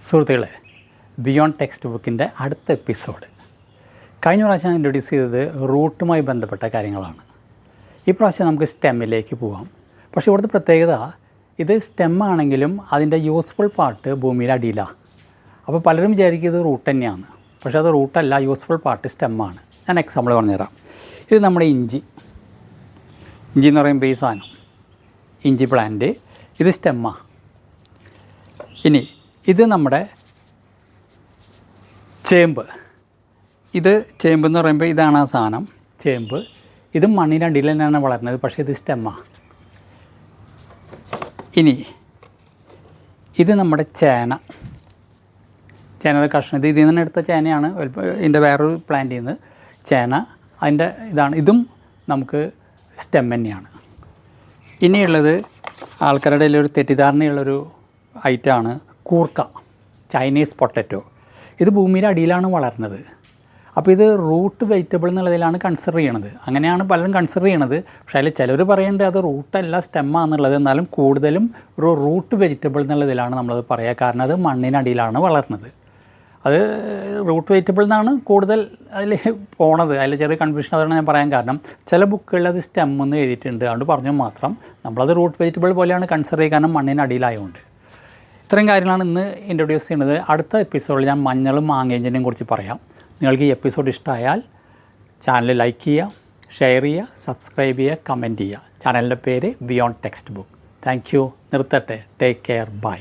സുഹൃത്തുക്കളെ, beyond text ബുക്കിൻ്റെ അടുത്ത എപ്പിസോഡ്. കഴിഞ്ഞ പ്രാവശ്യം ഞാൻ ഇൻട്രൊഡ്യൂസ് ചെയ്തത് റൂട്ടുമായി ബന്ധപ്പെട്ട കാര്യങ്ങളാണ്. ഈ പ്രാവശ്യം നമുക്ക് സ്റ്റെമ്മിലേക്ക് പോകാം. പക്ഷേ ഇവിടുത്തെ പ്രത്യേകത, ഇത് സ്റ്റെമ്മാണെങ്കിലും അതിൻ്റെ യൂസ്ഫുൾ പാർട്ട് ഭൂമിയുടെ അടിയിലാണ്. അപ്പോൾ പലരും വിചാരിക്കും ഇത് റൂട്ട് തന്നെയാണ്. പക്ഷേ അത് റൂട്ടല്ല, യൂസ്ഫുൾ പാർട്ട് സ്റ്റെമ്മാണ്. ഞാൻ എക്സാമ്പിൾ പറഞ്ഞുതരാം. ഇത് നമ്മുടെ ഇഞ്ചി എന്ന് പറയുമ്പോൾ ഈ സാധനം ഇഞ്ചി പ്ലാന്റ്, ഇത് സ്റ്റെമ്മാണ്. ഇനി ഇത് നമ്മുടെ ചേമ്പ്. ഇത് ചേമ്പ് എന്ന് പറയുമ്പോൾ ഇതാണ് ആ സാധനം, ചേമ്പ്. ഇത് മണ്ണിനടിയിൽ തന്നെയാണ് വളരുന്നത്, പക്ഷേ ഇത് സ്റ്റെമ്മാണ്. ഇനി ഇത് നമ്മുടെ ചേനയുടെ കഷ്ണം. ഇത് ഇതിൽ നിന്ന് എടുത്ത ചേനയാണ്, ഇതിൻ്റെ വേറൊരു പ്ലാന്റിൽ നിന്ന് ചേന. അതിൻ്റെ ഇതാണ്. ഇതും നമുക്ക് സ്റ്റെം തന്നെയാണ്. ഇനിയുള്ളത് ആൾക്കാരുടെ ഇടയിൽ ഒരു തെറ്റിദ്ധാരണയുള്ളൊരു ഐറ്റമാണ് കൂർക്ക, ചൈനീസ് പൊട്ടറ്റോ. ഇത് ഭൂമിയുടെ അടിയിലാണ് വളർന്നത്. അപ്പോൾ ഇത് റൂട്ട് വെജിറ്റബിൾ എന്നുള്ളതിലാണ് കൺസിഡർ ചെയ്യണത്. അങ്ങനെയാണ് പലരും കൺസിഡർ ചെയ്യണത്. പക്ഷേ അതിൽ ചിലർ പറയുന്നുണ്ട് അത് റൂട്ടല്ല സ്റ്റെമ്മാണെന്നുള്ളത്. എന്നാലും കൂടുതലും ഒരു റൂട്ട് വെജിറ്റബിൾ എന്നുള്ളതിലാണ് നമ്മളത് പറയുക. കാരണം അത് മണ്ണിനടിയിലാണ് വളർന്നത്. അത് റൂട്ട് വെജിറ്റബിൾ എന്നാണ് കൂടുതൽ അതിൽ പോണത്. അതിൽ ചെറിയ കൺഫ്യൂഷൻ അതാണ് ഞാൻ പറയാൻ കാരണം. ചില ബുക്കുകളിൽ അത് സ്റ്റെം എന്ന് എഴുതിയിട്ടുണ്ട്, അതുകൊണ്ട് പറഞ്ഞു മാത്രം. നമ്മളത് റൂട്ട് വെജിറ്റബിൾ പോലെയാണ് കൺസിഡർ ചെയ്യുക, കാരണം മണ്ണിനടിയിലായതുകൊണ്ട്. ഇത്രയും കാര്യങ്ങളാണ് ഇന്ന് ഇൻട്രൊഡ്യൂസ് ചെയ്യുന്നത്. അടുത്ത എപ്പിസോഡിൽ ഞാൻ മഞ്ഞളും മാങ്ങേഞ്ചിനെയും കുറിച്ച് പറയാം. നിങ്ങൾക്ക് ഈ എപ്പിസോഡ് ഇഷ്ടമായാൽ ചാനൽ ലൈക്ക് ചെയ്യുക, ഷെയർ ചെയ്യുക, സബ്സ്ക്രൈബ് ചെയ്യുക, കമൻറ്റ് ചെയ്യുക. ചാനലിൻ്റെ പേര് beyond text book. Thank you. നിർത്തട്ടെ. Take care. ബൈ.